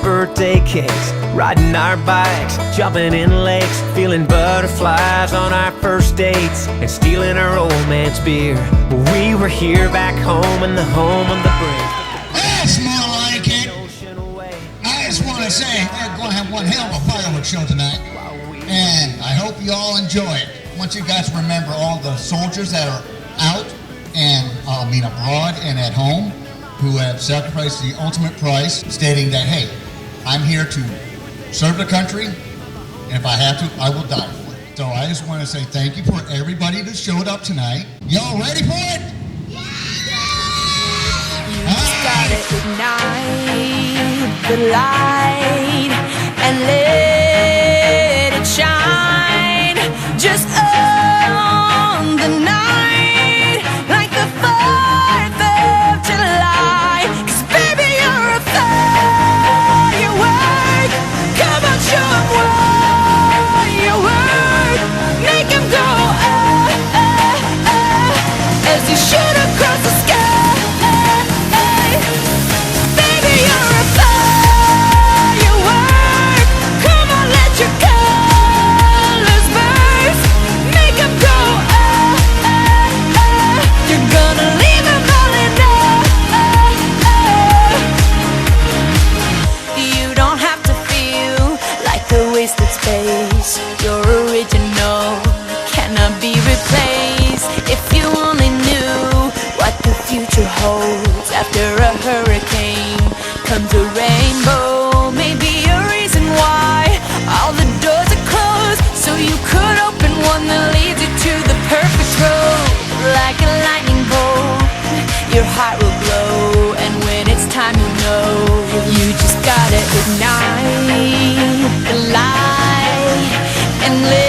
birthday cakes, riding our bikes, jumping in lakes, feeling butterflies on our first dates, and stealing our old man's beer. We were here back home in the home of the brave. That's more like it. I just want to say we're going to have one hell of a fireworks show tonight, and I hope you all enjoy it. I want you guys to remember all the soldiers that are out and abroad and at home who have sacrificed the ultimate price, stating that, hey, I'm here to serve the country, and if I have to, I will die for it. So I just want to say thank you for everybody that showed up tonight. Y'all ready for it? Gotta ignite the light and let it shine just on the night like the 4th of July. 'Cause baby, you're a firework. Come on, show 'em what you work. Make 'em go as you shoot across the sky. Space, your original cannot be replaced. If you only knew what the future holds, after a hurricane comes a rainbow. Maybe a reason why all the doors are closed, so you could open one that leads you to the perfect road. Like a lightning bolt, your heart will glow, and when it's time, you know you just gotta ignite the light and live.